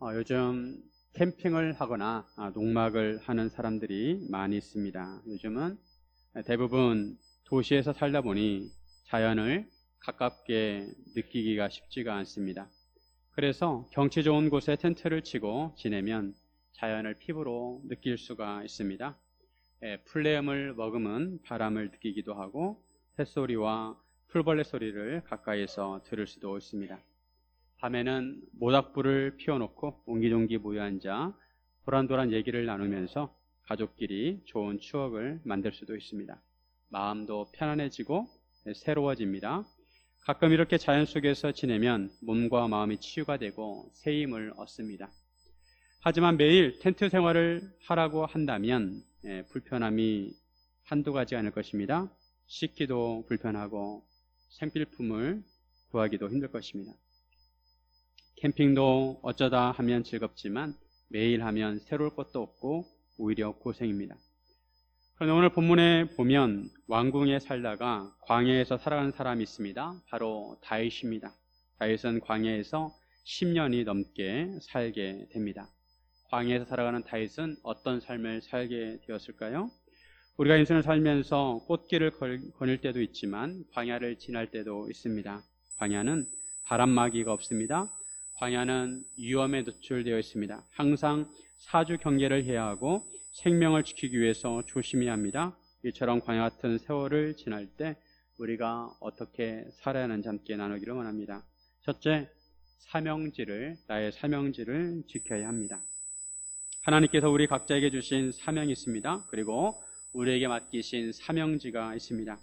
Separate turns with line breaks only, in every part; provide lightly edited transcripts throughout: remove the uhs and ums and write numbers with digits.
요즘 캠핑을 하거나 농막을 하는 사람들이 많이 있습니다. 요즘은 대부분 도시에서 살다 보니 자연을 가깝게 느끼기가 쉽지가 않습니다. 그래서 경치 좋은 곳에 텐트를 치고 지내면 자연을 피부로 느낄 수가 있습니다. 풀내음을 머금은 바람을 느끼기도 하고 새소리와 풀벌레 소리를 가까이서 들을 수도 있습니다. 밤에는 모닥불을 피워놓고 옹기종기 모여 앉아 도란도란 얘기를 나누면서 가족끼리 좋은 추억을 만들 수도 있습니다. 마음도 편안해지고 새로워집니다. 가끔 이렇게 자연 속에서 지내면 몸과 마음이 치유가 되고 새 힘을 얻습니다. 하지만 매일 텐트 생활을 하라고 한다면 불편함이 한두 가지 아닐 것입니다. 씻기도 불편하고 생필품을 구하기도 힘들 것입니다. 캠핑도 어쩌다 하면 즐겁지만 매일 하면 새로울 것도 없고 오히려 고생입니다. 그런데 오늘 본문에 보면 왕궁에 살다가 광야에서 살아가는 사람이 있습니다. 바로 다윗입니다. 다윗은 광야에서 10년이 넘게 살게 됩니다. 광야에서 살아가는 다윗은 어떤 삶을 살게 되었을까요? 우리가 인생을 살면서 꽃길을 거닐 때도 있지만 광야를 지날 때도 있습니다. 광야는 바람막이가 없습니다. 광야는 위험에 노출되어 있습니다. 항상 사주 경계를 해야 하고 생명을 지키기 위해서 조심해야 합니다. 이처럼 광야 같은 세월을 지날 때 우리가 어떻게 살아야 하는지 함께 나누기를 원합니다. 첫째, 나의 사명지를 지켜야 합니다. 하나님께서 우리 각자에게 주신 사명이 있습니다. 그리고 우리에게 맡기신 사명지가 있습니다.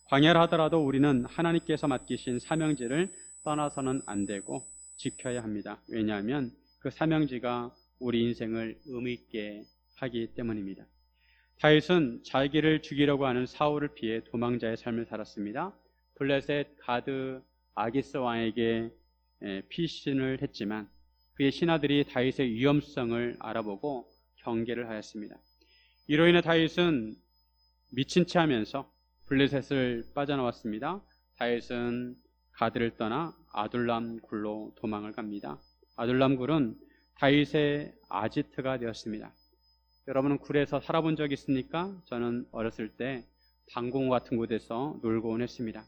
광야를 하더라도 우리는 하나님께서 맡기신 사명지를 떠나서는 안 되고 지켜야 합니다. 왜냐하면 그 사명지가 우리 인생을 의미 있게 하기 때문입니다. 다윗은 자기를 죽이려고 하는 사울을 피해 도망자의 삶을 살았습니다. 블레셋 가드 아기스 왕에게 피신을 했지만 그의 신하들이 다윗의 위험성을 알아보고 경계를 하였습니다. 이로 인해 다윗은 미친 채 하면서 블레셋을 빠져나왔습니다. 다윗은 가드를 떠나 아둘람 굴로 도망을 갑니다. 아둘람 굴은 다윗의 아지트가 되었습니다. 여러분은 굴에서 살아본 적 있습니까? 저는 어렸을 때 방공 같은 곳에서 놀곤 했습니다.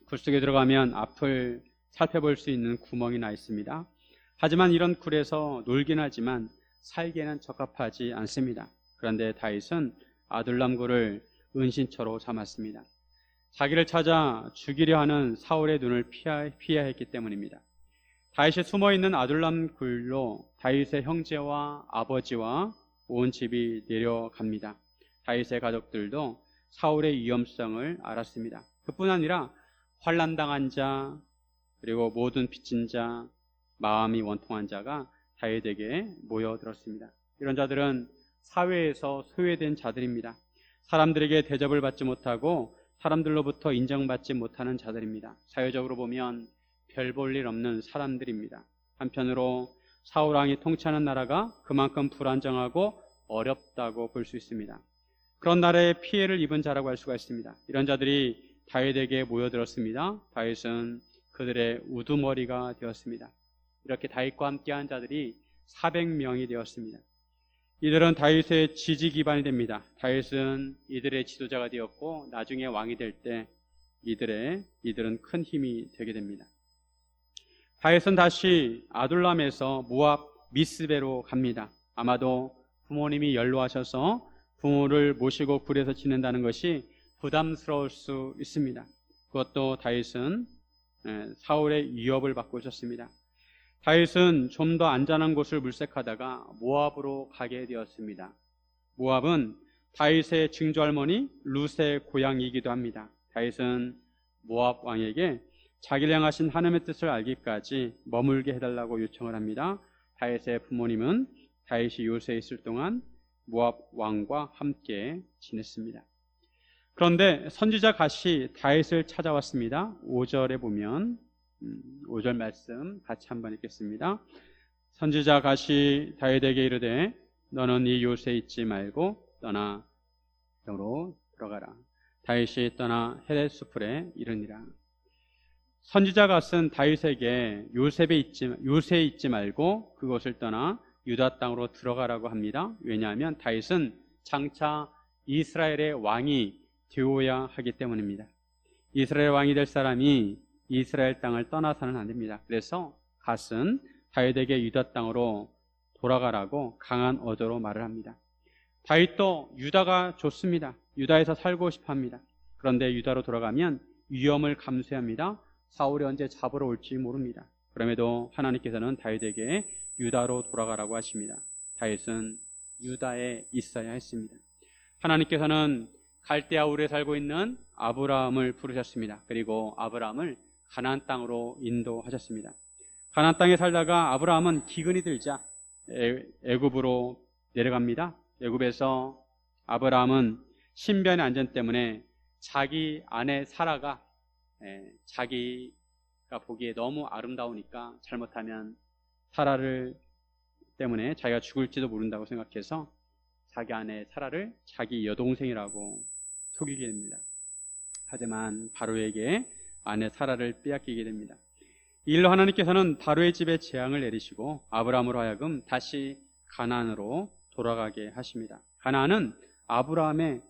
굴 속에 들어가면 앞을 살펴볼 수 있는 구멍이 나 있습니다. 하지만 이런 굴에서 놀긴 하지만 살기에는 적합하지 않습니다. 그런데 다윗은 아둘람 굴을 은신처로 삼았습니다. 자기를 찾아 죽이려 하는 사울의 눈을 피해야 했기 때문입니다. 다윗이 숨어있는 아둘람 굴로 다윗의 형제와 아버지와 온 집이 내려갑니다. 다윗의 가족들도 사울의 위험성을 알았습니다. 그뿐 아니라 환난당한 자, 그리고 모든 빚진 자, 마음이 원통한 자가 다윗에게 모여들었습니다. 이런 자들은 사회에서 소외된 자들입니다. 사람들에게 대접을 받지 못하고 사람들로부터 인정받지 못하는 자들입니다. 사회적으로 보면 별 볼 일 없는 사람들입니다. 한편으로 사울왕이 통치하는 나라가 그만큼 불안정하고 어렵다고 볼 수 있습니다. 그런 나라에 피해를 입은 자라고 할 수가 있습니다. 이런 자들이 다윗에게 모여들었습니다. 다윗은 그들의 우두머리가 되었습니다. 이렇게 다윗과 함께한 자들이 400명이 되었습니다. 이들은 다윗의 지지 기반이 됩니다. 다윗은 이들의 지도자가 되었고 나중에 왕이 될 때 이들은 큰 힘이 되게 됩니다. 다윗은 다시 아둘람에서 모압 미스베로 갑니다. 아마도 부모님이 연로하셔서 부모를 모시고 굴에서 지낸다는 것이 부담스러울 수 있습니다. 그것도 다윗은 사울의 위협을 받고 있었습니다. 다윗은 좀 더 안전한 곳을 물색하다가 모압으로 가게 되었습니다. 모압은 다윗의 증조할머니 룻의 고향이기도 합니다. 다윗은 모압 왕에게 자기를 향하신 하나님의 뜻을 알기까지 머물게 해달라고 요청을 합니다. 다윗의 부모님은 다윗이 요새에 있을 동안 모압 왕과 함께 지냈습니다. 그런데 선지자 갓이 다윗을 찾아왔습니다. 5절에 보면 5절 말씀 같이 한번 읽겠습니다. 선지자 갓이 다윗에게 이르되 너는 이 요새에 있지 말고 떠나 너로 들어가라. 다윗이 떠나 헤레스풀에 이르니라. 선지자가 쓴 다윗에게 요새에 있지 말고 그곳을 떠나 유다 땅으로 들어가라고 합니다. 왜냐하면 다윗은 장차 이스라엘의 왕이 되어야 하기 때문입니다. 이스라엘 왕이 될 사람이 이스라엘 땅을 떠나서는 안 됩니다. 그래서 갓은 다윗에게 유다 땅으로 돌아가라고 강한 어조로 말을 합니다. 다윗도 유다가 좋습니다. 유다에서 살고 싶어 합니다. 그런데 유다로 돌아가면 위험을 감수해야 합니다. 사울이 언제 잡으러 올지 모릅니다. 그럼에도 하나님께서는 다윗에게 유다로 돌아가라고 하십니다. 다윗은 유다에 있어야 했습니다. 하나님께서는 갈대아 우르에 살고 있는 아브라함을 부르셨습니다. 그리고 아브라함을 가나안 땅으로 인도하셨습니다. 가나안 땅에 살다가 아브라함은 기근이 들자 애굽으로 내려갑니다. 애굽에서 아브라함은 신변의 안전 때문에 자기 아내 사라가 자기가 보기에 너무 아름다우니까 잘못하면 사라를 때문에 자기가 죽을지도 모른다고 생각해서 자기 아내 사라를 자기 여동생이라고 속이게 됩니다. 하지만 바로에게 아내 사라를 빼앗기게 됩니다. 이 일로 하나님께서는 바로의 집에 재앙을 내리시고 아브라함으로 하여금 다시 가나안으로 돌아가게 하십니다. 가나안은 아브라함의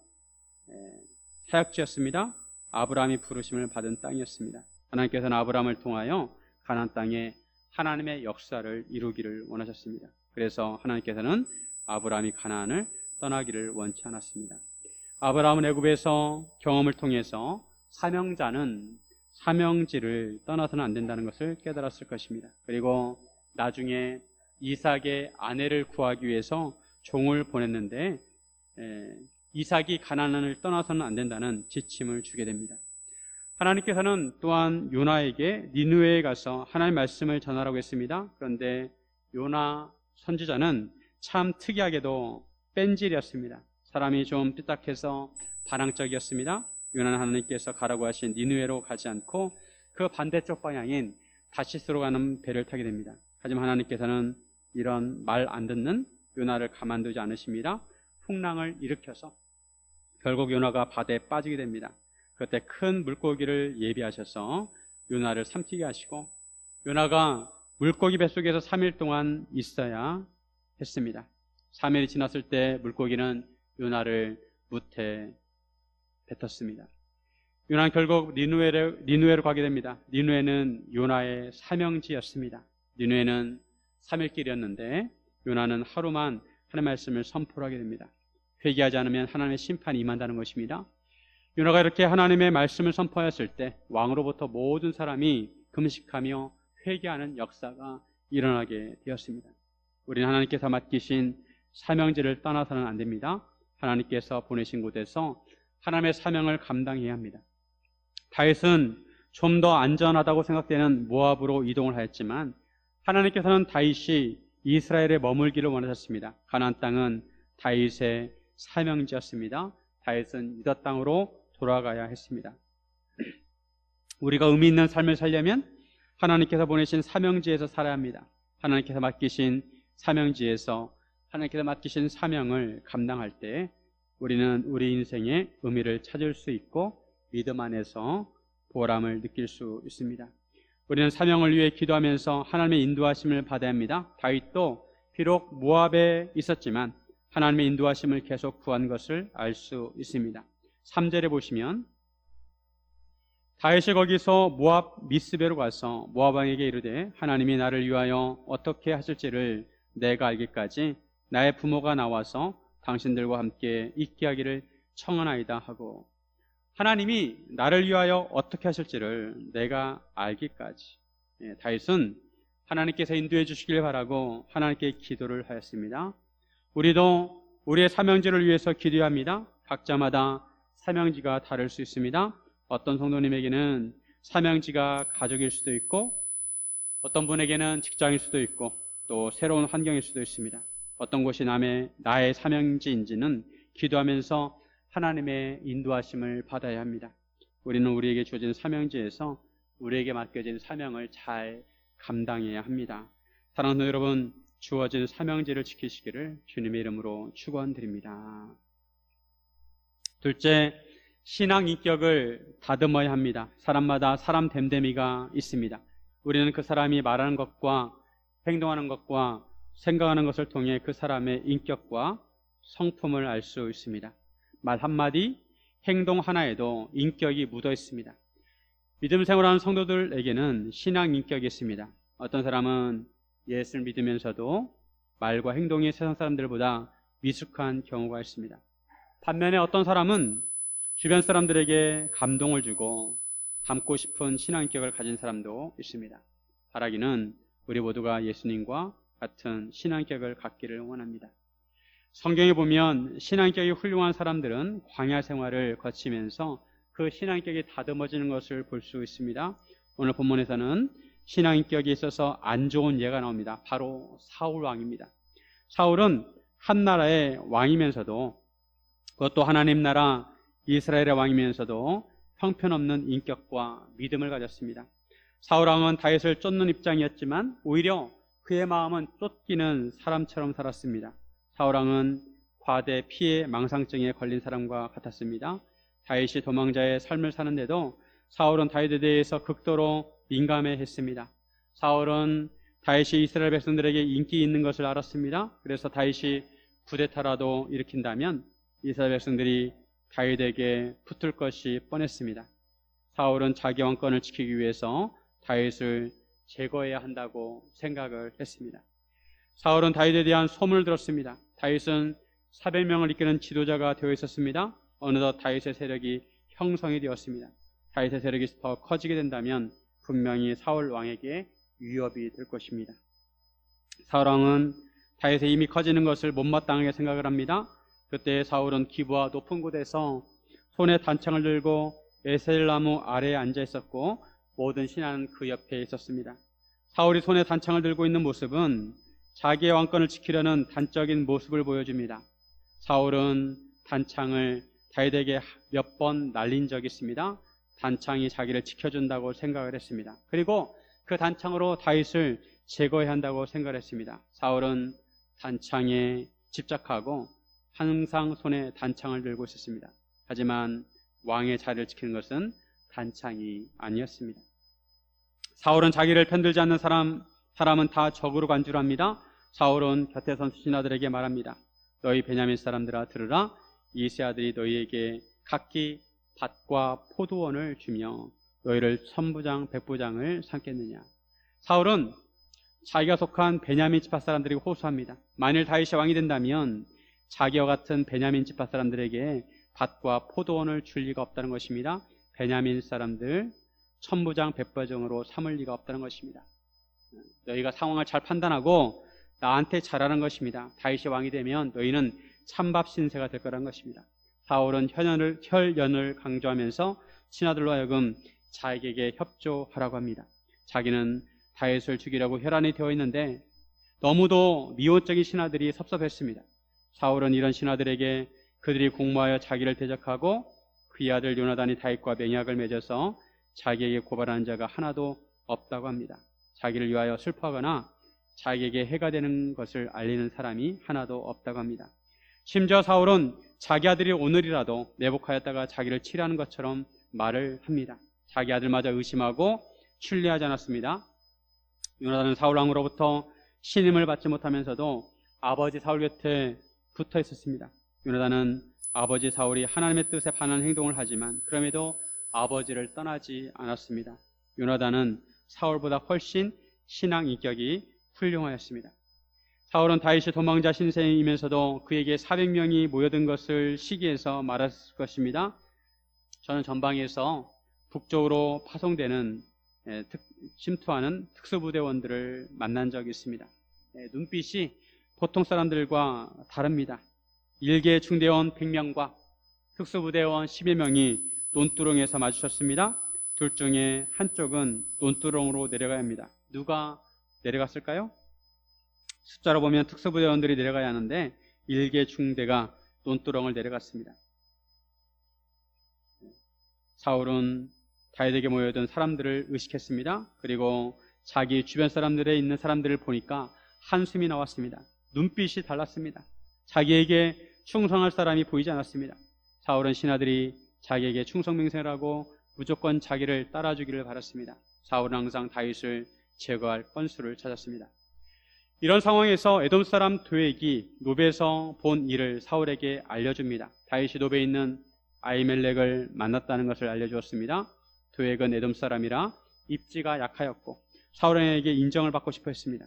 사역지였습니다. 아브라함이 부르심을 받은 땅이었습니다. 하나님께서는 아브라함을 통하여 가나안 땅에 하나님의 역사를 이루기를 원하셨습니다. 그래서 하나님께서는 아브라함이 가나안을 떠나기를 원치 않았습니다. 아브라함은 애굽에서 경험을 통해서 사명자는 사명지를 떠나서는 안 된다는 것을 깨달았을 것입니다. 그리고 나중에 이삭의 아내를 구하기 위해서 종을 보냈는데 이삭이 가나안을 떠나서는 안 된다는 지침을 주게 됩니다. 하나님께서는 또한 요나에게 니느웨에 가서 하나님의 말씀을 전하라고 했습니다. 그런데 요나 선지자는 참 특이하게도 뺀질이었습니다. 사람이 좀 삐딱해서 반항적이었습니다. 요나는 하나님께서 가라고 하신 니느웨로 가지 않고 그 반대쪽 방향인 다시스로 가는 배를 타게 됩니다. 하지만 하나님께서는 이런 말 안 듣는 요나를 가만두지 않으십니다. 풍랑을 일으켜서 결국 요나가 바다에 빠지게 됩니다. 그때 큰 물고기를 예비하셔서 요나를 삼키게 하시고 요나가 물고기 뱃속에서 3일 동안 있어야 했습니다. 3일이 지났을 때 물고기는 요나를 무태 뱉었습니다. 요나는 결국 니느웨로 가게 됩니다. 니느웨는 요나의 사명지였습니다. 니느웨는 3일 길이었는데 요나는 하루만 하나님의 말씀을 선포를 하게 됩니다. 회개하지 않으면 하나님의 심판이 임한다는 것입니다. 요나가 이렇게 하나님의 말씀을 선포하였을 때 왕으로부터 모든 사람이 금식하며 회개하는 역사가 일어나게 되었습니다. 우리는 하나님께서 맡기신 사명지를 떠나서는 안 됩니다. 하나님께서 보내신 곳에서 하나님의 사명을 감당해야 합니다. 다윗은 좀 더 안전하다고 생각되는 모압으로 이동을 하였지만 하나님께서는 다윗이 이스라엘에 머물기를 원하셨습니다. 가나안 땅은 다윗의 사명지였습니다. 다윗은 유다 땅으로 돌아가야 했습니다. 우리가 의미 있는 삶을 살려면 하나님께서 보내신 사명지에서 살아야 합니다. 하나님께서 맡기신 사명지에서 하나님께서 맡기신 사명을 감당할 때 우리는 우리 인생의 의미를 찾을 수 있고 믿음 안에서 보람을 느낄 수 있습니다. 우리는 사명을 위해 기도하면서 하나님의 인도하심을 받아야 합니다. 다윗도 비록 모압에 있었지만 하나님의 인도하심을 계속 구한 것을 알 수 있습니다. 3절에 보시면 다윗이 거기서 모압 미스베로 가서 모압 왕에게 이르되 하나님이 나를 위하여 어떻게 하실지를 내가 알기까지 나의 부모가 나와서 당신들과 함께 있게 하기를 청하나이다 하고 하나님이 나를 위하여 어떻게 하실지를 내가 알기까지 다윗은 하나님께서 인도해 주시길 바라고 하나님께 기도를 하였습니다. 우리도 우리의 사명지를 위해서 기도해야 합니다. 각자마다 사명지가 다를 수 있습니다. 어떤 성도님에게는 사명지가 가족일 수도 있고 어떤 분에게는 직장일 수도 있고 또 새로운 환경일 수도 있습니다. 어떤 곳이 나의 사명지인지는 기도하면서 하나님의 인도하심을 받아야 합니다. 우리는 우리에게 주어진 사명지에서 우리에게 맡겨진 사명을 잘 감당해야 합니다. 사랑하는 여러분, 주어진 사명지를 지키시기를 주님의 이름으로 축원드립니다. 둘째, 신앙 인격을 다듬어야 합니다. 사람마다 사람 됨됨이가 있습니다. 우리는 그 사람이 말하는 것과 행동하는 것과 생각하는 것을 통해 그 사람의 인격과 성품을 알 수 있습니다. 말 한마디, 행동 하나에도 인격이 묻어 있습니다. 믿음 생활하는 성도들에게는 신앙 인격이 있습니다. 어떤 사람은 예수를 믿으면서도 말과 행동이 세상 사람들보다 미숙한 경우가 있습니다. 반면에 어떤 사람은 주변 사람들에게 감동을 주고 닮고 싶은 신앙 인격을 가진 사람도 있습니다. 바라기는 우리 모두가 예수님과 같은 신앙 인격을 갖기를 원합니다. 성경에 보면 신앙 인격이 훌륭한 사람들은 광야 생활을 거치면서 그 신앙 인격이 다듬어지는 것을 볼 수 있습니다. 오늘 본문에서는 신앙 인격에 있어서 안 좋은 예가 나옵니다. 바로 사울 왕입니다. 사울은 한 나라의 왕이면서도, 그것도 하나님 나라 이스라엘의 왕이면서도 형편없는 인격과 믿음을 가졌습니다. 사울 왕은 다윗을 쫓는 입장이었지만 오히려 그의 마음은 쫓기는 사람처럼 살았습니다. 사울 왕은 과대 피해 망상증에 걸린 사람과 같았습니다. 다윗이 도망자의 삶을 사는데도 사울은 다윗에 대해서 극도로 민감해했습니다. 사울은 다윗이 이스라엘 백성들에게 인기 있는 것을 알았습니다. 그래서 다윗이 쿠데타라도 일으킨다면 이스라엘 백성들이 다윗에게 붙을 것이 뻔했습니다. 사울은 자기 왕권을 지키기 위해서 다윗을 제거해야 한다고 생각을 했습니다. 사울은 다윗에 대한 소문을 들었습니다. 다윗은 400명을 이끄는 지도자가 되어 있었습니다. 어느덧 다윗의 세력이 형성이 되었습니다. 다윗의 세력이 더 커지게 된다면 분명히 사울 왕에게 위협이 될 것입니다. 사울 왕은 다윗의 힘이 커지는 것을 못마땅하게 생각을 합니다. 그때 사울은 기부와 높은 곳에서 손에 단창을 들고 에셀나무 아래에 앉아 있었고 모든 신하는 그 옆에 있었습니다. 사울이 손에 단창을 들고 있는 모습은 자기의 왕권을 지키려는 단적인 모습을 보여줍니다. 사울은 단창을 다윗에게 몇 번 날린 적이 있습니다. 단창이 자기를 지켜준다고 생각을 했습니다. 그리고 그 단창으로 다윗을 제거해야 한다고 생각을 했습니다. 사울은 단창에 집착하고 항상 손에 단창을 들고 있었습니다. 하지만 왕의 자리를 지키는 것은 단창이 아니었습니다. 사울은 자기를 편들지 않는 사람은 다 적으로 간주합니다. 사울은 곁에 선 신하들에게 말합니다. 너희 베냐민 사람들아 들으라. 이세 아들이 너희에게 각기 밭과 포도원을 주며 너희를 천부장 백부장을 삼겠느냐. 사울은 자기가 속한 베냐민 지파 사람들에게 호소합니다. 만일 다윗이 왕이 된다면 자기와 같은 베냐민 지파 사람들에게 밭과 포도원을 줄 리가 없다는 것입니다. 베냐민 사람들 천부장 백부장으로 삼을 리가 없다는 것입니다. 너희가 상황을 잘 판단하고 나한테 잘하는 것입니다. 다윗이 왕이 되면 너희는 찬밥 신세가 될 거라는 것입니다. 사울은 혈연을 강조하면서 신하들로 하여금 자기에게 협조하라고 합니다. 자기는 다윗을 죽이려고 혈안이 되어 있는데 너무도 미온적인 신하들이 섭섭했습니다. 사울은 이런 신하들에게 그들이 공모하여 자기를 대적하고 그의 아들 요나단이 다윗과 맹약을 맺어서 자기에게 고발하는 자가 하나도 없다고 합니다. 자기를 위하여 슬퍼하거나 자기에게 해가 되는 것을 알리는 사람이 하나도 없다고 합니다. 심지어 사울은 자기 아들이 오늘이라도 매복하였다가 자기를 치려는 것처럼 말을 합니다. 자기 아들마저 의심하고 신뢰하지 않았습니다. 요나단은 사울 왕으로부터 신임을 받지 못하면서도 아버지 사울 곁에 붙어 있었습니다. 요나단은 아버지 사울이 하나님의 뜻에 반하는 행동을 하지만 그럼에도 아버지를 떠나지 않았습니다. 요나단은 사울보다 훨씬 신앙 인격이 훌륭하였습니다. 사울은 다윗이 도망자 신세이면서도 그에게 400명이 모여든 것을 시기해서 말했을 것입니다. 저는 전방에서 북쪽으로 파송되는 침투하는 특수부대원들을 만난 적이 있습니다. 눈빛이 보통 사람들과 다릅니다. 일개 중대원 100명과 특수부대원 10여 명이 논두렁에서 마주쳤습니다. 둘 중에 한쪽은 논두렁으로 내려가야 합니다. 누가 내려갔을까요? 숫자로 보면 특수부대원들이 내려가야 하는데 일개 중대가 논두렁을 내려갔습니다. 사울은 다윗에게 모여든 사람들을 의식했습니다. 그리고 자기 주변 사람들에 있는 사람들을 보니까 한숨이 나왔습니다. 눈빛이 달랐습니다. 자기에게 충성할 사람이 보이지 않았습니다. 사울은 신하들이 자기에게 충성맹세를 하고 무조건 자기를 따라주기를 바랐습니다. 사울은 항상 다윗을 제거할 건수를 찾았습니다. 이런 상황에서 에돔 사람 도액이 노베에서 본 일을 사울에게 알려줍니다. 다윗이 노베에 있는 아히멜렉을 만났다는 것을 알려주었습니다. 도액은 에돔 사람이라 입지가 약하였고 사울에게 인정을 받고 싶어 했습니다.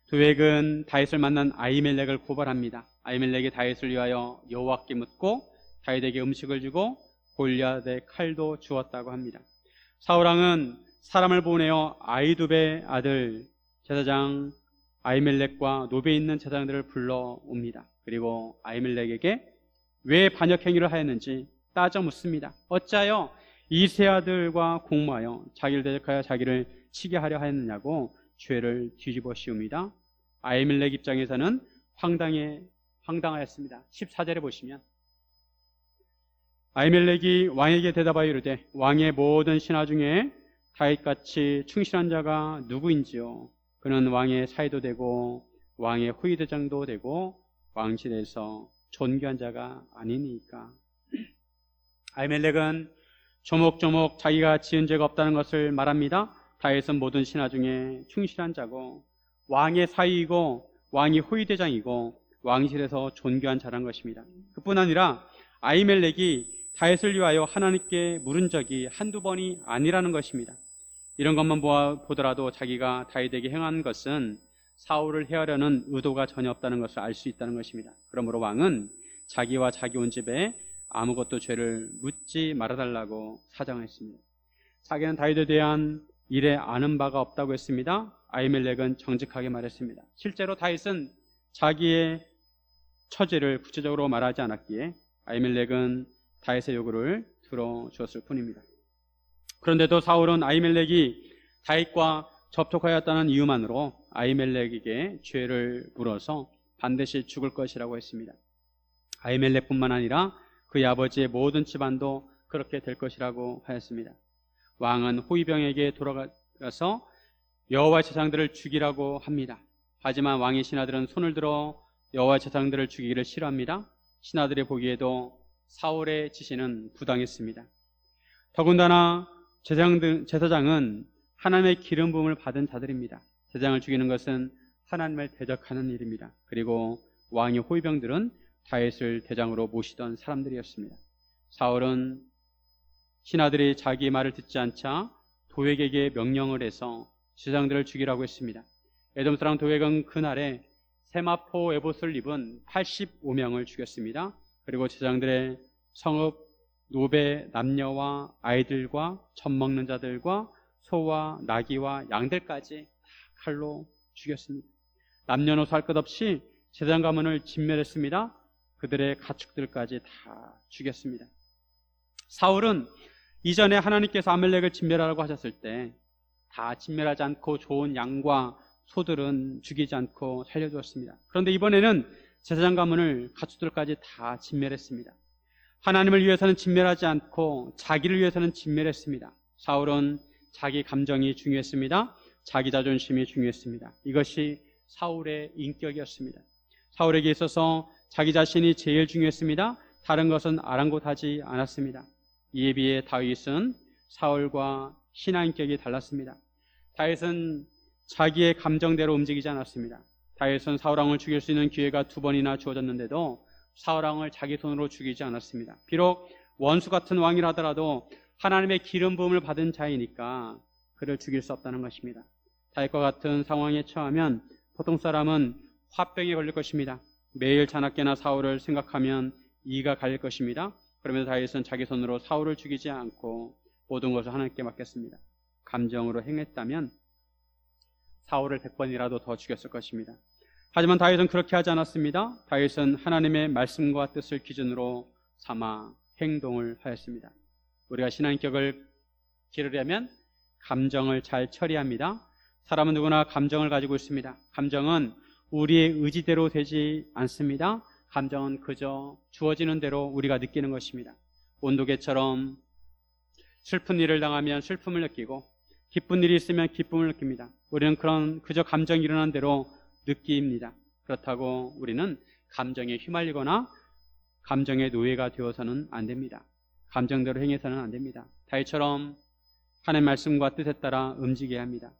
도액은 다윗을 만난 아히멜렉을 고발합니다. 아히멜렉이 다윗을 위하여 여호와께 묻고 다윗에게 음식을 주고 골리앗의 칼도 주었다고 합니다. 사울왕은 사람을 보내어 아히두베의 아들 제사장 아히멜렉과 노베에 있는 제사장들을 불러옵니다. 그리고 아히멜렉에게 왜 반역행위를 하였는지 따져 묻습니다. 어찌하여 이세 아들과 공모하여 자기를 대적하여 자기를 치게 하려 하였느냐고 죄를 뒤집어 씌웁니다. 아히멜렉 입장에서는 황당하였습니다. 14절에 보시면 아히멜렉이 왕에게 대답하여 이르되 왕의 모든 신하 중에 다윗같이 충실한 자가 누구인지요? 그는 왕의 사이도 되고 왕의 후위대장도 되고 왕실에서 존귀한 자가 아니니까. 아히멜렉은 조목조목 자기가 지은 죄가 없다는 것을 말합니다. 다윗은 모든 신하 중에 충실한 자고 왕의 사위이고 왕이 후위대장이고 왕실에서 존귀한 자란 것입니다. 그뿐 아니라 아히멜렉이 다윗을 위하여 하나님께 물은 적이 한두 번이 아니라는 것입니다. 이런 것만 보더라도 자기가 다윗에게 행한 것은 사울을 해하려는 의도가 전혀 없다는 것을 알 수 있다는 것입니다. 그러므로 왕은 자기와 자기 온 집에 아무것도 죄를 묻지 말아달라고 사정했습니다. 자기는 다윗에 대한 일에 아는 바가 없다고 했습니다. 아히멜렉은 정직하게 말했습니다. 실제로 다윗은 자기의 처지를 구체적으로 말하지 않았기에 아히멜렉은 다윗의 요구를 들어주었을 뿐입니다. 그런데도 사울은 아히멜렉이 다윗과 접촉하였다는 이유만으로 아히멜렉에게 죄를 물어서 반드시 죽을 것이라고 했습니다. 아히멜렉뿐만 아니라 그의 아버지의 모든 집안도 그렇게 될 것이라고 하였습니다. 왕은 호위병에게 돌아가서 여호와의 제사장들을 죽이라고 합니다. 하지만 왕의 신하들은 손을 들어 여호와의 제사장들을 죽이기를 싫어합니다. 신하들이 보기에도 사울의 지시는 부당했습니다. 더군다나 제사장은 하나님의 기름 부음을 받은 자들입니다. 제사장을 죽이는 것은 하나님을 대적하는 일입니다. 그리고 왕의 호위병들은 다윗을 대장으로 모시던 사람들이었습니다. 사울은 신하들이 자기 말을 듣지 않자 도액에게 명령을 해서 제사장들을 죽이라고 했습니다. 에돔 사람 도액은 그날에 세마포 에봇을 입은 85명을 죽였습니다. 그리고 제사장들의 성읍 노베 남녀와 아이들과 젖 먹는 자들과 소와 나귀와 양들까지 다 칼로 죽였습니다. 남녀노소 할 것 없이 제사장 가문을 진멸했습니다. 그들의 가축들까지 다 죽였습니다. 사울은 이전에 하나님께서 아말렉을 진멸하라고 하셨을 때 다 진멸하지 않고 좋은 양과 소들은 죽이지 않고 살려주었습니다. 그런데 이번에는 제사장 가문을 가축들까지 다 진멸했습니다. 하나님을 위해서는 진멸하지 않고 자기를 위해서는 진멸했습니다. 사울은 자기 감정이 중요했습니다. 자기 자존심이 중요했습니다. 이것이 사울의 인격이었습니다. 사울에게 있어서 자기 자신이 제일 중요했습니다. 다른 것은 아랑곳하지 않았습니다. 이에 비해 다윗은 사울과 신앙인격이 달랐습니다. 다윗은 자기의 감정대로 움직이지 않았습니다. 다윗은 사울왕을 죽일 수 있는 기회가 2번이나 주어졌는데도 사울왕을 자기 손으로 죽이지 않았습니다. 비록 원수 같은 왕이라 하더라도 하나님의 기름 부음을 받은 자이니까 그를 죽일 수 없다는 것입니다. 다윗과 같은 상황에 처하면 보통 사람은 화병에 걸릴 것입니다. 매일 자나깨나 사울을 생각하면 이가 갈릴 것입니다. 그러면서 다윗은 자기 손으로 사울을 죽이지 않고 모든 것을 하나님께 맡겼습니다. 감정으로 행했다면 사울을 100번이라도 더 죽였을 것입니다. 하지만 다윗은 그렇게 하지 않았습니다. 다윗은 하나님의 말씀과 뜻을 기준으로 삼아 행동을 하였습니다. 우리가 신앙인격을 기르려면 감정을 잘 처리합니다. 사람은 누구나 감정을 가지고 있습니다. 감정은 우리의 의지대로 되지 않습니다. 감정은 그저 주어지는 대로 우리가 느끼는 것입니다. 온도계처럼 슬픈 일을 당하면 슬픔을 느끼고 기쁜 일이 있으면 기쁨을 느낍니다. 우리는 그저 감정이 일어난 대로 느낍니다. 그렇다고 우리는 감정에 휘말리거나 감정의 노예가 되어서는 안 됩니다. 감정대로 행해서는 안 됩니다. 다윗처럼 하나님의 말씀과 뜻에 따라 움직여야 합니다.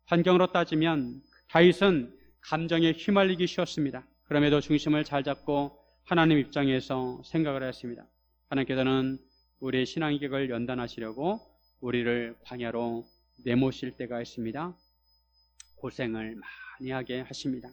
환경으로 따지면 다윗은 감정에 휘말리기 쉬웠습니다. 그럼에도 중심을 잘 잡고 하나님 입장에서 생각을 했습니다. 하나님께서는 우리의 신앙계획을 연단하시려고 우리를 광야로 내모실 때가 있습니다. 고생을 많이 하게 하십니다.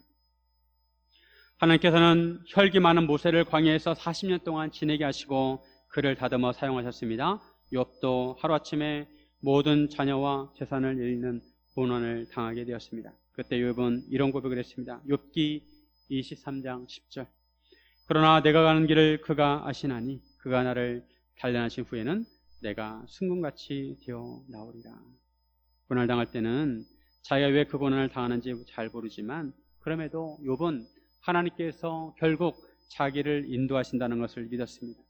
하나님께서는 혈기 많은 모세를 광야에서 40년 동안 지내게 하시고 그를 다듬어 사용하셨습니다. 욥도 하루아침에 모든 자녀와 재산을 잃는 고난을 당하게 되었습니다. 그때 욥은 이런 고백을 했습니다. 욥기 23장 10절. 그러나 내가 가는 길을 그가 아시나니 그가 나를 단련하신 후에는 내가 승금같이 되어 나오리라. 고난을 당할 때는 자기가 왜 그 고난을 당하는지 잘 모르지만 그럼에도 욥은 하나님께서 결국 자기를 인도하신다는 것을 믿었습니다.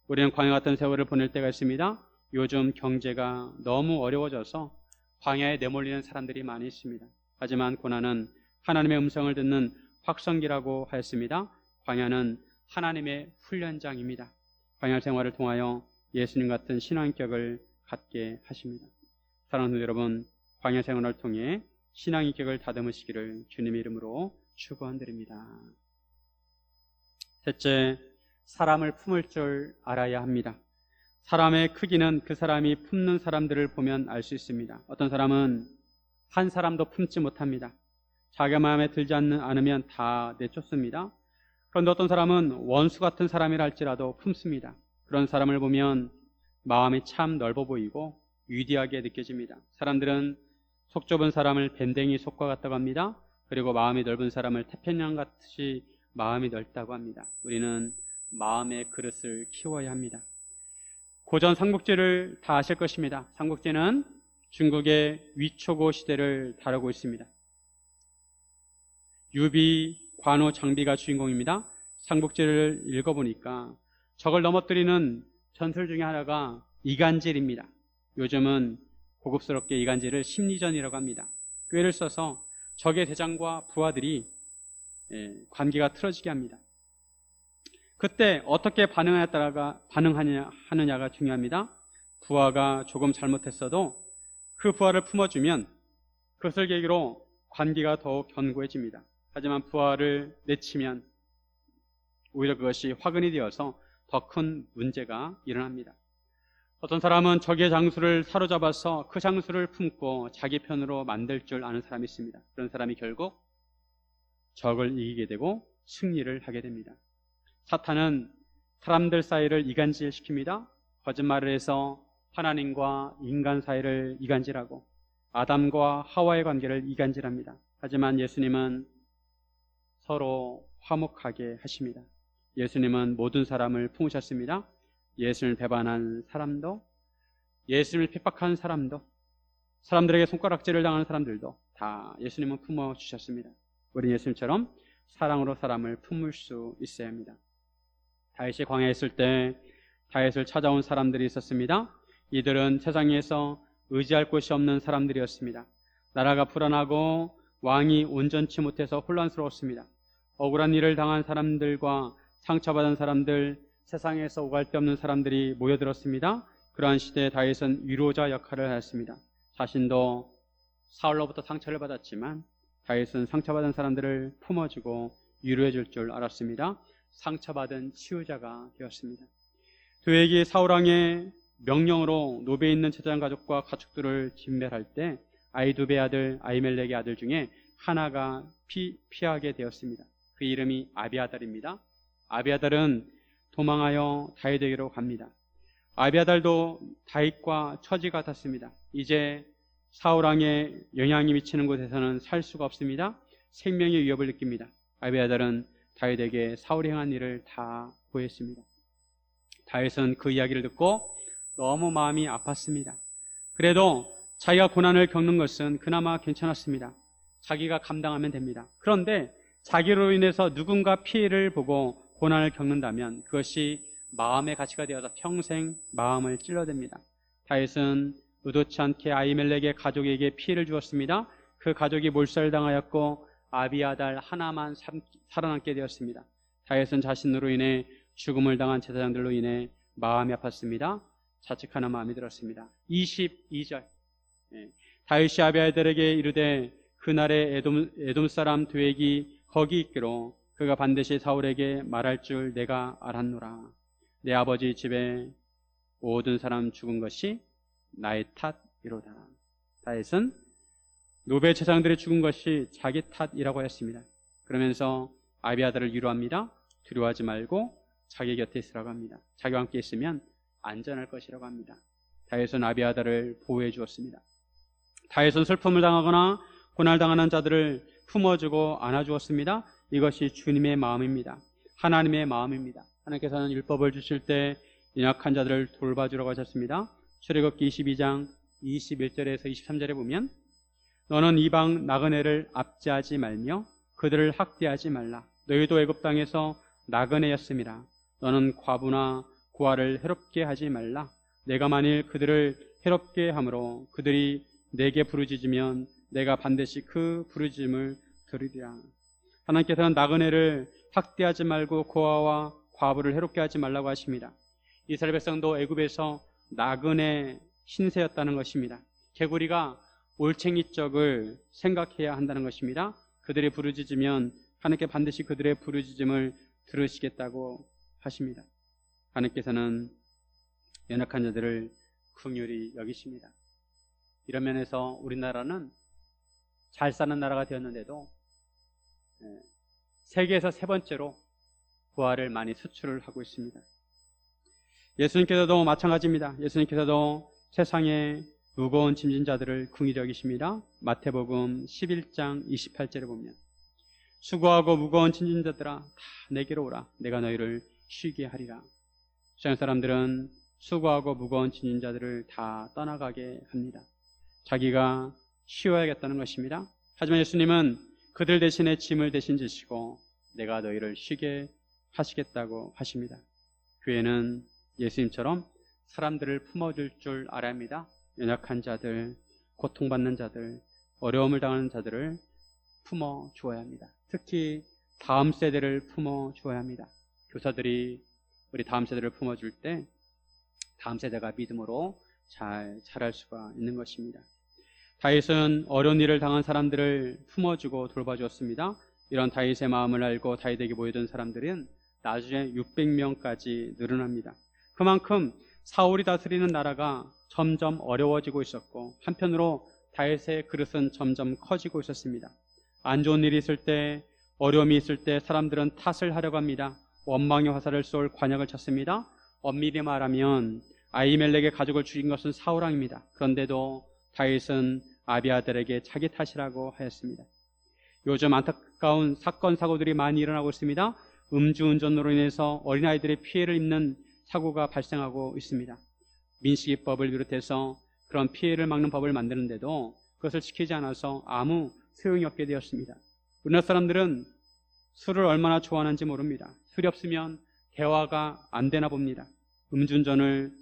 우리는 광야 같은 세월을 보낼 때가 있습니다. 요즘 경제가 너무 어려워져서 광야에 내몰리는 사람들이 많이 있습니다. 하지만 고난은 하나님의 음성을 듣는 확성기라고 하였습니다. 광야는 하나님의 훈련장입니다. 광야 생활을 통하여 예수님 같은 신앙인격을 갖게 하십니다. 사랑하는 여러분, 광야 생활을 통해 신앙인격을 다듬으시기를 주님의 이름으로 축원드립니다. 셋째, 사람을 품을 줄 알아야 합니다. 사람의 크기는 그 사람이 품는 사람들을 보면 알 수 있습니다. 어떤 사람은 한 사람도 품지 못합니다. 자기 마음에 들지 않으면 다 내쫓습니다. 그런데 어떤 사람은 원수 같은 사람이라 할지라도 품습니다. 그런 사람을 보면 마음이 참 넓어 보이고 위대하게 느껴집니다. 사람들은 속 좁은 사람을 밴댕이 속과 같다고 합니다. 그리고 마음이 넓은 사람을 태평양같이 마음이 넓다고 합니다. 우리는 마음의 그릇을 키워야 합니다. 고전 삼국지를 다 아실 것입니다. 삼국지는 중국의 위초고 시대를 다루고 있습니다. 유비, 관우, 장비가 주인공입니다. 삼국지를 읽어보니까 적을 넘어뜨리는 전술 중에 하나가 이간질입니다. 요즘은 고급스럽게 이간질을 심리전이라고 합니다. 꾀를 써서 적의 대장과 부하들이 관계가 틀어지게 합니다. 그때 어떻게 반응하느냐가 중요합니다. 부하가 조금 잘못했어도 그 부하를 품어주면 그것을 계기로 관계가 더욱 견고해집니다. 하지만 부하를 내치면 오히려 그것이 화근이 되어서 더 큰 문제가 일어납니다. 어떤 사람은 적의 장수를 사로잡아서 그 장수를 품고 자기 편으로 만들 줄 아는 사람이 있습니다. 그런 사람이 결국 적을 이기게 되고 승리를 하게 됩니다. 사탄은 사람들 사이를 이간질시킵니다. 거짓말을 해서 하나님과 인간 사이를 이간질하고 아담과 하와의 관계를 이간질합니다. 하지만 예수님은 서로 화목하게 하십니다. 예수님은 모든 사람을 품으셨습니다. 예수님을 배반한 사람도, 예수님을 핍박한 사람도, 사람들에게 손가락질을 당하는 사람들도 다 예수님은 품어주셨습니다. 우리 예수님처럼 사랑으로 사람을 품을 수 있어야 합니다. 다윗이 광야에 있을 때 다윗을 찾아온 사람들이 있었습니다. 이들은 세상에서 의지할 곳이 없는 사람들이었습니다. 나라가 불안하고 왕이 온전치 못해서 혼란스러웠습니다. 억울한 일을 당한 사람들과 상처받은 사람들, 세상에서 오갈 데 없는 사람들이 모여들었습니다. 그러한 시대에 다윗은 위로자 역할을 하였습니다. 자신도 사울로부터 상처를 받았지만 다윗은 상처받은 사람들을 품어주고 위로해 줄 줄 알았습니다. 상처받은 치유자가 되었습니다. 도액이 사울왕의 명령으로 노베에 있는 제사장 가족과 가축들을 진멸할 때 아이두베의 아들 아히멜렉의 아들 중에 하나가 피하게 되었습니다. 그 이름이 아비아달입니다. 아비아달은 도망하여 다윗에게로 갑니다. 아비아달도 다윗과 처지 같았습니다. 이제 사울왕의 영향이 미치는 곳에서는 살 수가 없습니다. 생명의 위협을 느낍니다. 아비아달은 다윗에게 사울이 행한 일을 다 고했습니다. 다윗은 그 이야기를 듣고 너무 마음이 아팠습니다. 그래도 자기가 고난을 겪는 것은 그나마 괜찮았습니다. 자기가 감당하면 됩니다. 그런데 자기로 인해서 누군가 피해를 보고 고난을 겪는다면 그것이 마음의 가치가 되어서 평생 마음을 찔러댑니다. 다윗은 의도치 않게 아히멜렉의 가족에게 피해를 주었습니다. 그 가족이 몰살당하였고 아비아달 하나만 살아남게 되었습니다. 다윗은 자신으로 인해 죽음을 당한 제사장들로 인해 마음이 아팠습니다. 자책하는 마음이 들었습니다. 22절 다윗이 아비아들에게 이르되 그날에 에돔 사람 드웨기 거기 있기로 그가 반드시 사울에게 말할 줄 내가 알았노라. 내 아버지 집에 모든 사람 죽은 것이 나의 탓이로다. 다윗은 노베 제사장들이 죽은 것이 자기 탓이라고 했습니다. 그러면서 아비아들을 위로합니다. 두려워하지 말고 자기 곁에 있으라고 합니다. 자기와 함께 있으면 안전할 것이라고 합니다. 다윗은 아비아들을 보호해 주었습니다. 다윗은 슬픔을 당하거나 고난당하는 자들을 품어주고 안아주었습니다. 이것이 주님의 마음입니다. 하나님의 마음입니다. 하나님께서는 율법을 주실 때 연약한 자들을 돌봐주라고 하셨습니다. 출애굽기 22장 21절에서 23절에 보면 너는 이방 나그네를 압제하지 말며 그들을 학대하지 말라. 너희도 애굽 땅에서 나그네였음이라. 너는 과부나 고아를 해롭게 하지 말라. 내가 만일 그들을 해롭게 함으로 그들이 내게 부르짖으면 내가 반드시 그 부르짖음을 들으리라. 하나님께서는 나그네를 학대하지 말고 고아와 과부를 해롭게 하지 말라고 하십니다. 이스라엘 백성도 애굽에서 나그네 신세였다는 것입니다. 개구리가 올챙이 쪽을 생각해야 한다는 것입니다. 그들이 부르짖으면 하나님께 반드시 그들의 부르짖음을 들으시겠다고 하십니다. 하나님께서는 연약한 자들을 긍휼히 여기십니다. 이런 면에서 우리나라는 잘 사는 나라가 되었는데도 세계에서 세 번째로 부활을 많이 수출을 하고 있습니다. 예수님께서도 마찬가지입니다. 예수님께서도 세상의 무거운 짐진 자들을 긍휼히 여기십니다. 마태복음 11장 28절에 보면 수고하고 무거운 짐진 자들아 다 내게로 오라. 내가 너희를 쉬게 하리라. 세상 사람들은 수고하고 무거운 짐진 자들을 다 떠나가게 합니다. 자기가 쉬어야겠다는 것입니다. 하지만 예수님은 그들 대신에 짐을 대신 지시고 내가 너희를 쉬게 하시겠다고 하십니다. 교회는 예수님처럼 사람들을 품어줄 줄 알아야 합니다. 연약한 자들, 고통받는 자들, 어려움을 당하는 자들을 품어주어야 합니다. 특히 다음 세대를 품어주어야 합니다. 교사들이 우리 다음 세대를 품어줄 때 다음 세대가 믿음으로 잘 자랄 수가 있는 것입니다. 다윗은 어려운 일을 당한 사람들을 품어주고 돌봐주었습니다. 이런 다윗의 마음을 알고 다윗에게 모여든 사람들은 나중에 600명까지 늘어납니다. 그만큼 사울이 다스리는 나라가 점점 어려워지고 있었고 한편으로 다윗의 그릇은 점점 커지고 있었습니다. 안 좋은 일이 있을 때, 어려움이 있을 때 사람들은 탓을 하려고 합니다. 원망의 화살을 쏠 관역을 찾습니다. 엄밀히 말하면 아히멜렉의 가족을 죽인 것은 사울 왕입니다. 그런데도 다윗은 아비아들에게 자기 탓이라고 하였습니다. 요즘 안타까운 사건, 사고들이 많이 일어나고 있습니다. 음주운전으로 인해서 어린아이들이 피해를 입는 사고가 발생하고 있습니다. 민식이법을 비롯해서 그런 피해를 막는 법을 만드는데도 그것을 지키지 않아서 아무 소용이 없게 되었습니다. 우리나라 사람들은 술을 얼마나 좋아하는지 모릅니다. 술이 없으면 대화가 안 되나 봅니다. 음주운전을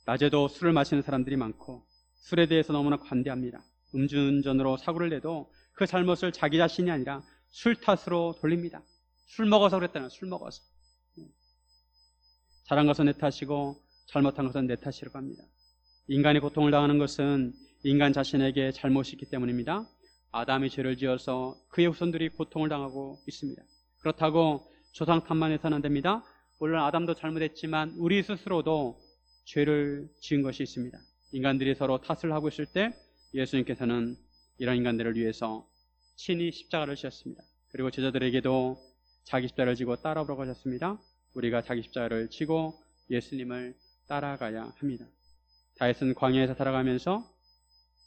낮에도 술을 마시는 사람들이 많고 술에 대해서 너무나 관대합니다. 음주운전으로 사고를 내도 그 잘못을 자기 자신이 아니라 술 탓으로 돌립니다. 술 먹어서 그랬다는 술 먹어서. 잘한 것은 내 탓이고 잘못한 것은 내 탓이라고 합니다. 인간이 고통을 당하는 것은 인간 자신에게 잘못이 있기 때문입니다. 아담이 죄를 지어서 그의 후손들이 고통을 당하고 있습니다. 그렇다고 조상 탓만해서는 안 됩니다. 물론 아담도 잘못했지만 우리 스스로도 죄를 지은 것이 있습니다. 인간들이 서로 탓을 하고 있을 때 예수님께서는 이런 인간들을 위해서 친히 십자가를 지셨습니다. 그리고 제자들에게도 자기 십자가를 지고 따라오라고 하셨습니다. 우리가 자기 십자가를 지고 예수님을 따라가야 합니다. 다윗은 광야에서 살아가면서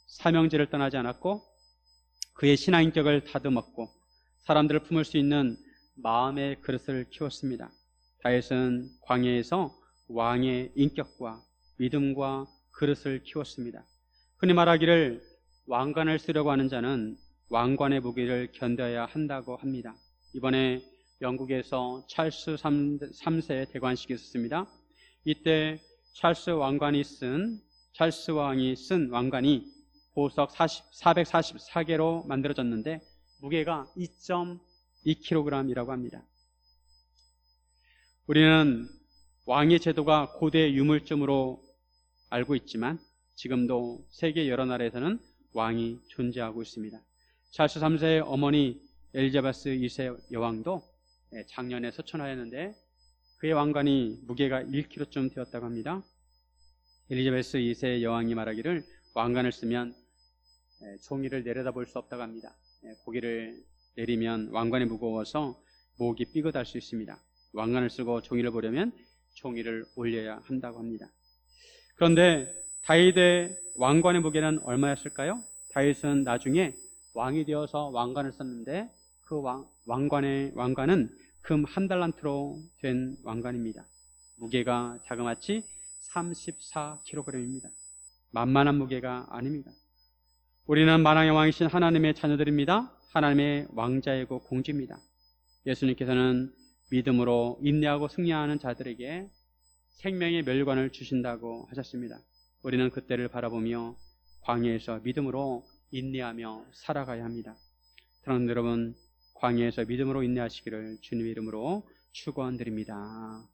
사명제를 떠나지 않았고 그의 신앙인격을 다듬었고 사람들을 품을 수 있는 마음의 그릇을 키웠습니다. 다윗은 광야에서 왕의 인격과 믿음과 그릇을 키웠습니다. 흔히 말하기를 왕관을 쓰려고 하는 자는 왕관의 무게를 견뎌야 한다고 합니다. 이번에 영국에서 찰스 3세 대관식이 있었습니다. 이때 찰스 왕이 쓴 왕관이 보석 444개로 만들어졌는데 무게가 2kg이라고 합니다. 우리는 왕의 제도가 고대 유물점으로 알고 있지만 지금도 세계 여러 나라에서는 왕이 존재하고 있습니다. 찰스 3세의 어머니 엘리자베스 2세 여왕도 작년에 서천하였는데 그의 왕관이 무게가 1kg쯤 되었다고 합니다. 엘리자베스 2세 여왕이 말하기를 왕관을 쓰면 종이를 내려다볼 수 없다고 합니다. 고개를 내리면 왕관이 무거워서 목이 삐끗할 수 있습니다. 왕관을 쓰고 종이를 보려면 종이를 올려야 한다고 합니다. 그런데 다윗의 왕관의 무게는 얼마였을까요? 다윗은 나중에 왕이 되어서 왕관을 썼는데 그 왕관은 금 1달란트로 된 왕관입니다. 무게가 자그마치 34kg입니다. 만만한 무게가 아닙니다. 우리는 만왕의 왕이신 하나님의 자녀들입니다. 하나님의 왕자이고 공주입니다. 예수님께서는 믿음으로 인내하고 승리하는 자들에게 생명의 멸관을 주신다고 하셨습니다. 우리는 그때를 바라보며 광야에서 믿음으로 인내하며 살아가야 합니다. 사랑하는 여러분, 광야에서 믿음으로 인내하시기를 주님의 이름으로 축원드립니다.